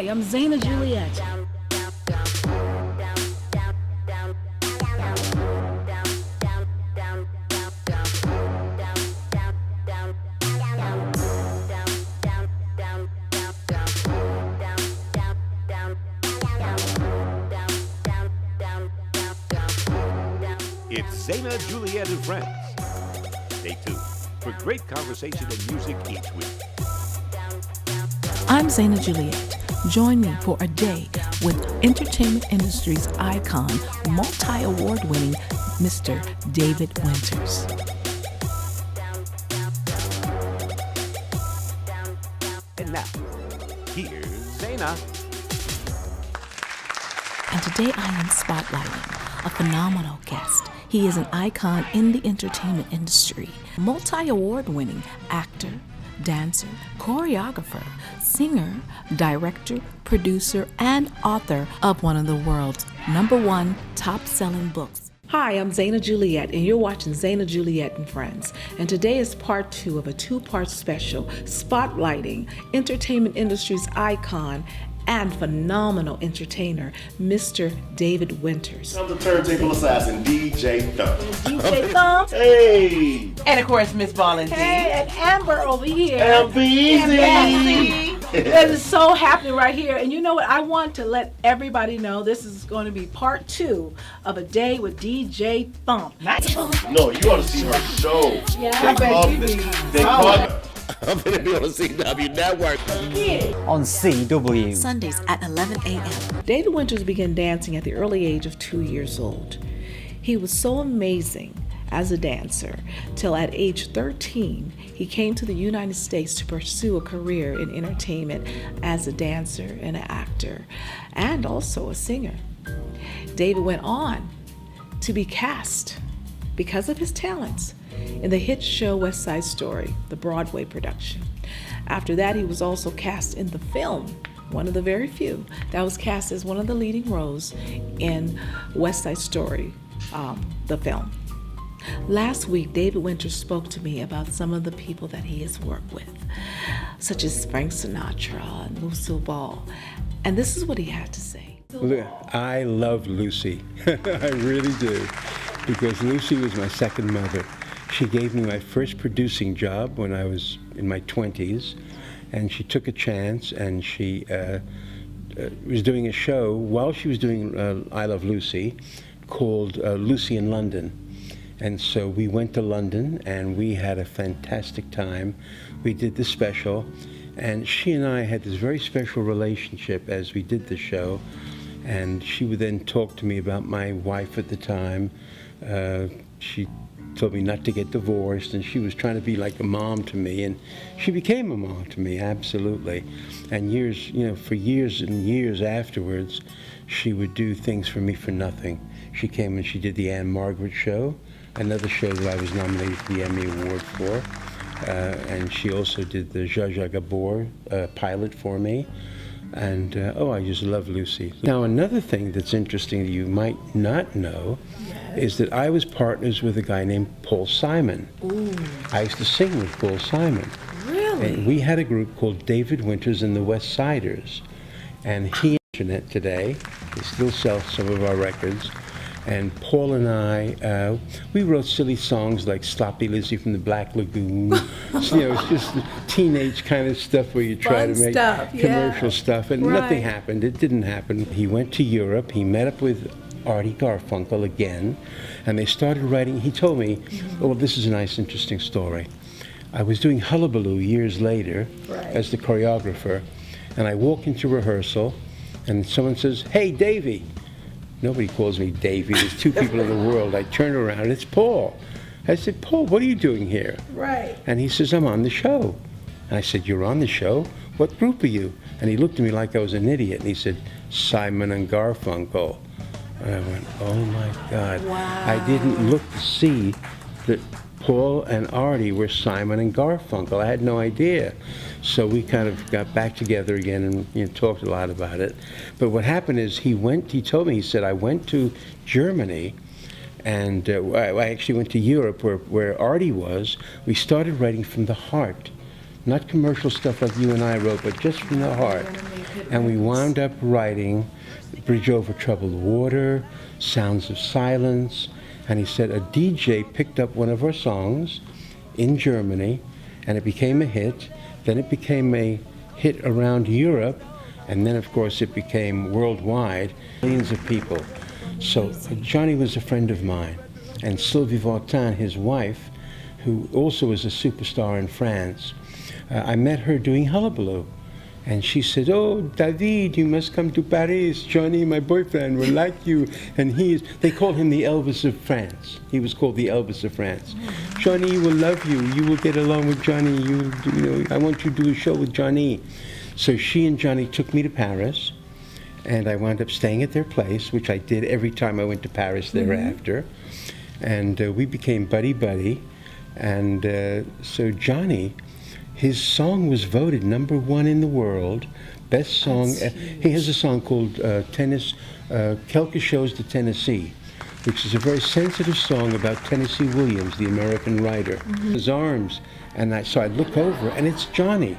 Hi, I'm Zaina Juliette. It's Zaina Juliette and Friends. Stay tuned for great conversation and music each week. I'm Zaina Juliette. Join me for a day with entertainment industry's icon, multi-award winning Mr. David Winters. And now, here's Zaina. And today I am spotlighting a phenomenal guest. He is an icon in the entertainment industry, multi-award winning actor, dancer, choreographer, singer, director, producer, and author of one of the world's #1 top-selling books. Hi, I'm Zaina Juliette, and you're watching Zaina Juliette and Friends. And today is part 2 of a 2-part special spotlighting entertainment industry's icon and phenomenal entertainer, Mr. David Winters. I'm the turntable assassin, DJ Thump. DJ Thump. Hey! And of course, Miss Valentine. Hey, and Amber over here. Amber Easy! That is so happening right here. And you know what? I want to let everybody know this is going to be part 2 of a day with DJ Thump. Nice. No, you ought to see her show. Yeah, They I bet called you this. do. They called I'm going to be on CW Network. On CW. Sundays at 11 a.m. David Winters began dancing at the early age of 2 years old. He was so amazing as a dancer till at age 13 he came to the United States to pursue a career in entertainment as a dancer and an actor and also a singer. David went on to be cast because of his talents in the hit show West Side Story, the Broadway production. After that, he was also cast in the film, one of the very few that was cast as one of the leading roles in West Side Story, the film. Last week, David Winters spoke to me about some of the people that he has worked with, such as Frank Sinatra and Lucille Ball. And this is what he had to say. I love Lucy. I really do. Because Lucy was my second mother. She gave me my first producing job when I was in my 20s, and she took a chance, and she was doing a show while she was doing I Love Lucy called Lucy in London. And so we went to London, and we had a fantastic time. We did the special, and she and I had this very special relationship as we did the show, and she would then talk to me about my wife at the time. She told me not to get divorced, and she was trying to be like a mom to me, and she became a mom to me, absolutely. And for years and years afterwards, she would do things for me for nothing. She came and she did the Anne Margaret show, another show that I was nominated for the Emmy Award for, and she also did the Zsa Zsa Gabor pilot for me. And, I just love Lucy. Now, another thing that's interesting that you might not know is that I was partners with a guy named Paul Simon. Ooh. I used to sing with Paul Simon. Really? And we had a group called David Winters and the West Siders. And he internet today. He still sells some of our records. And Paul and I, we wrote silly songs like Sloppy Lizzie from the Black Lagoon. It's just teenage kind of stuff where you try Fun to make stuff, commercial stuff, and Right. nothing happened. It didn't happen. He went to Europe. He met up with Artie Garfunkel again, and they started writing. He told me, oh, this is a nice, interesting story. I was doing Hullabaloo years later as the choreographer, and I walk into rehearsal, and someone says, "Hey, Davey." Nobody calls me Davey. There's 2 people in the world. I turn around, it's Paul. I said, "Paul, what are you doing here?" Right. And he says, "I'm on the show." And I said, "You're on the show? What group are you?" And he looked at me like I was an idiot, and he said, "Simon and Garfunkel." And I went, oh my God. Wow. I didn't look to see that Paul and Artie were Simon and Garfunkel. I had no idea. So we kind of got back together again and talked a lot about it. But what happened is he told me, he said, I went to Germany, and I actually went to Europe where Artie was. We started writing from the heart. not commercial stuff like you and I wrote, but just from the heart. And we wound up writing Bridge Over Troubled Water, Sounds of Silence, and he said a DJ picked up one of our songs in Germany, and it became a hit. Then it became a hit around Europe, and then of course it became worldwide, millions of people. So Johnny was a friend of mine, and Sylvie Vartan, his wife, who also is a superstar in France, I met her doing Hullabaloo. And she said, "Oh, David, you must come to Paris. Johnny, my boyfriend, will like you." And they call him the Elvis of France. He was called the Elvis of France. "Johnny will love you. You will get along with Johnny. I want you to do a show with Johnny." So she and Johnny took me to Paris, and I wound up staying at their place, which I did every time I went to Paris thereafter. And we became buddy-buddy. And so Johnny, his song was voted #1 in the world, best song. He has a song called Quelque chose de Tennessee, which is a very sensitive song about Tennessee Williams, the American writer. His arms, and so I look over, and it's Johnny.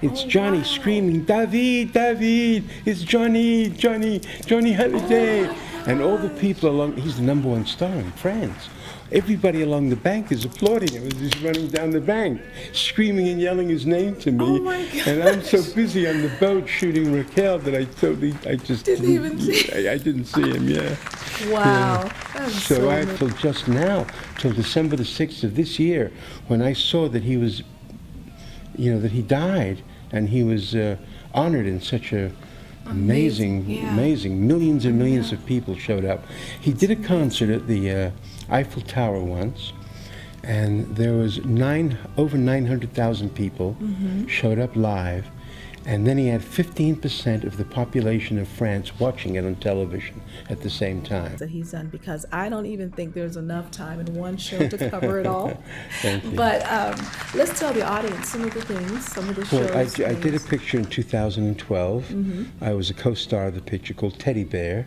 It's Johnny screaming, "David, David, it's Johnny, Johnny, Johnny Holiday." And all the people along, he's the #1 star in France. Everybody along the bank is applauding him as he's running down the bank, screaming and yelling his name to me. Oh my gosh. And I'm so busy on the boat shooting Raquel that I just Didn't even see. I didn't see him, yeah. Wow. That's So I, amazing. till just now, till December the 6th of this year, when I saw that he was, that he died, and he was honored in such a amazing, millions and millions of people showed up. He did a concert at the Eiffel Tower once, and there was over 900,000 people showed up live, and then he had 15% of the population of France watching it on television at the same time. That he's done, because I don't even think there's enough time in one show to cover it all. Thank you. But let's tell the audience some of the things, some of the shows. Well, I did a picture in 2012. I was a co-star of the picture called Teddy Bear,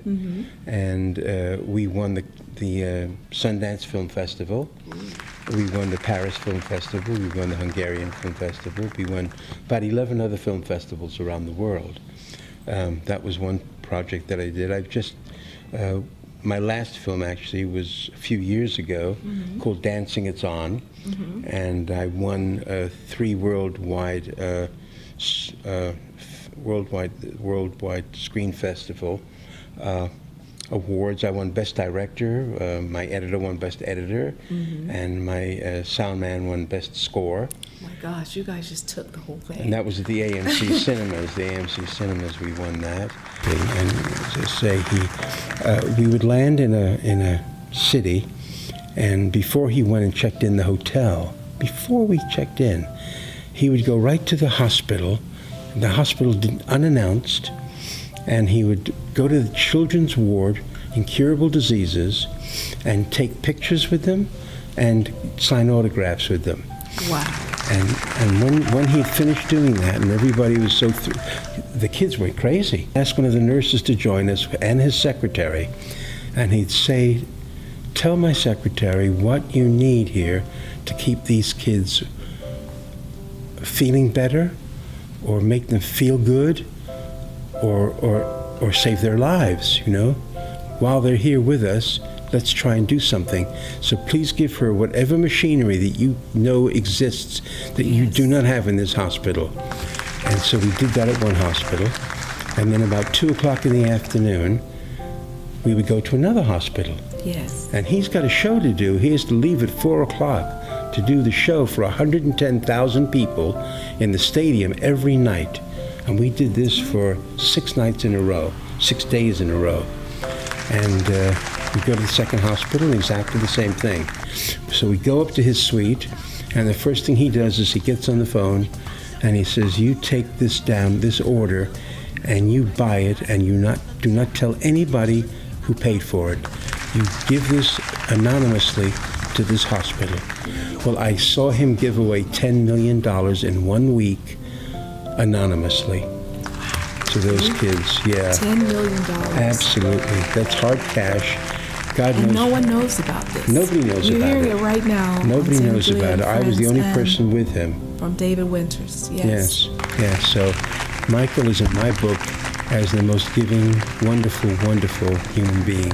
and we won the Sundance Film Festival. We won the Paris Film Festival. We won the Hungarian Film Festival. We won about 11 other film festivals around the world. That was one project that I did. My last film actually was a few years ago, called Dancing It's On, and I won 3 worldwide screen festival awards. I won Best Director, my editor won Best Editor, and my sound man won Best Score. Oh my gosh, you guys just took the whole thing. And that was at the AMC Cinemas. The AMC Cinemas, we won that. And as I say, we would land in a city, and before he went and checked in the hotel, before we checked in, he would go right to the hospital. The hospital did unannounced, and he would go to the children's ward, incurable diseases, and take pictures with them and sign autographs with them. Wow. And when he had finished doing that, and everybody was so the kids went crazy. I asked one of the nurses to join us and his secretary, and he'd say, "Tell my secretary what you need here to keep these kids feeling better, or make them feel good, or save their lives, While they're here with us, let's try and do something. So please give her whatever machinery that you know exists that you do not have in this hospital." And so we did that at one hospital. And then about 2 o'clock in the afternoon, we would go to another hospital. Yes. And he's got a show to do. He has to leave at 4 o'clock to do the show for 110,000 people in the stadium every night. And we did this for 6 nights in a row, 6 days in a row. And we go to the second hospital, exactly the same thing. So we go up to his suite, and the first thing he does is he gets on the phone, and he says, "You take this down, this order, and you buy it, and do not tell anybody who paid for it. You give this anonymously to this hospital." Well, I saw him give away $10 million in 1 week anonymously to those kids. Yeah. $10 million. Absolutely. That's hard cash. God knows. And no one knows about this. Nobody knows You're about hearing it. it right now. Nobody on knows Zaina about it. Juliette I was the only Friends, person with him. From David Winters, yes. Yes. So Michael is in my book as the most giving, wonderful, wonderful human being.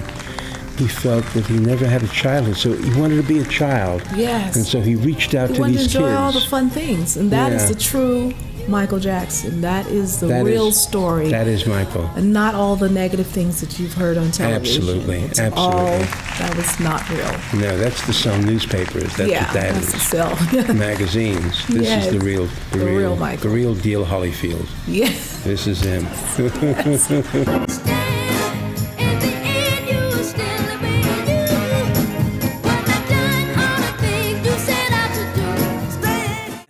He felt that he never had a childhood, so he wanted to be a child. Yes. And so he reached out He to wanted these to enjoy kids. all the fun things, and that is Yeah. the true Michael Jackson. That is the That real is- story. That is Michael. And not all the negative things that you've heard on television. Absolutely, It's absolutely. all that was not real. No, that's to sell newspapers. That's yeah, what that that's is. to sell. Magazines. This Yes, is the real Michael. the real deal Holyfield. Yes. This is him.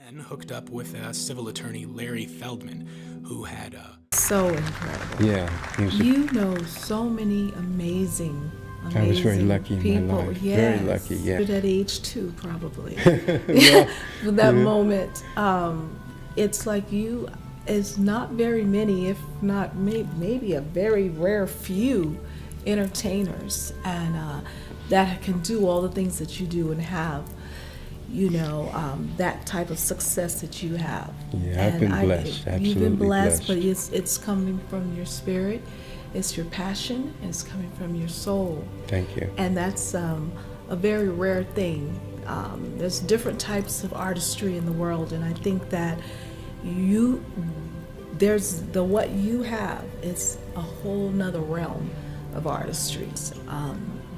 And hooked up with civil attorney Larry Feldman, who had So incredible. Yeah. He was a- You know so many amazing I was very lucky in people. my life. Yes. Very lucky, yeah. But at age 2, probably. Yeah. For that moment, it's like you, it's not very many, if not maybe a very rare few entertainers, and that can do all the things that you do and have, that type of success that you have. Yeah, I've been blessed, You've been absolutely blessed, but blessed. it's coming from your spirit, it's your passion, and it's coming from your soul. Thank you. And that's a very rare thing. There's different types of artistry in the world, and I think that what you have is a whole nother realm of artistry.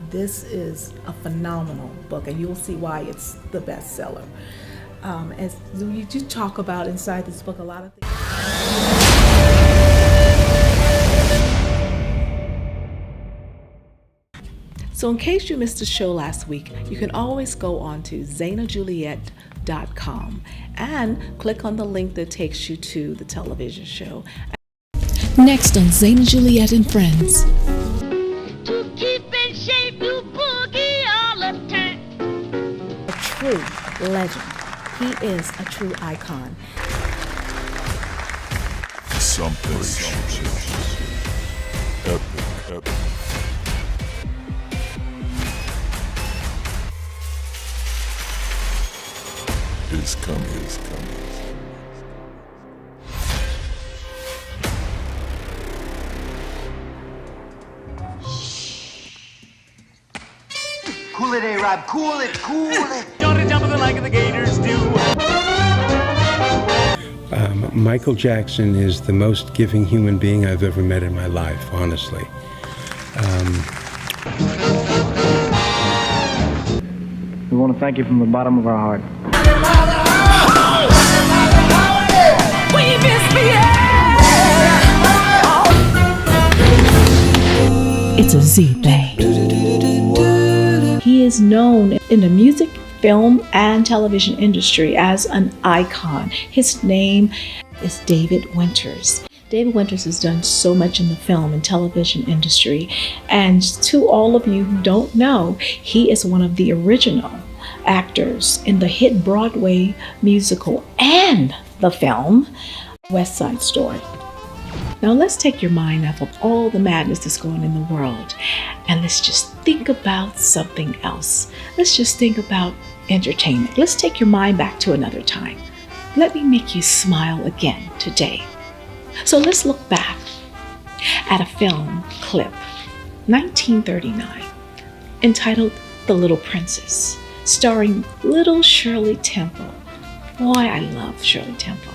This is a phenomenal book, and you'll see why it's the bestseller. As you do talk about inside this book, a lot of things. So in case you missed the show last week, you can always go on to zainajuliette.com and click on the link that takes you to the television show. Next on Zaina Juliette and Friends. To keep in shape, you boogie all the time. A true legend. He is a true icon. Something epic. Is coming. Cool it, A-Rab. Cool it. Michael Jackson is the most giving human being I've ever met in my life, honestly. We want to thank you from the bottom of our heart. It's a Z thing. He is known in the music, film, and television industry as an icon. His name is David Winters. David Winters has done so much in the film and television industry. And to all of you who don't know, he is one of the original actors in the hit Broadway musical and the film West Side Story. Now let's take your mind off of all the madness that's going on in the world, and let's just think about something else. Let's just think about entertainment. Let's take your mind back to another time. Let me make you smile again today. So let's look back at a film clip, 1939, entitled The Little Princess, starring little Shirley Temple. Boy, I love Shirley Temple.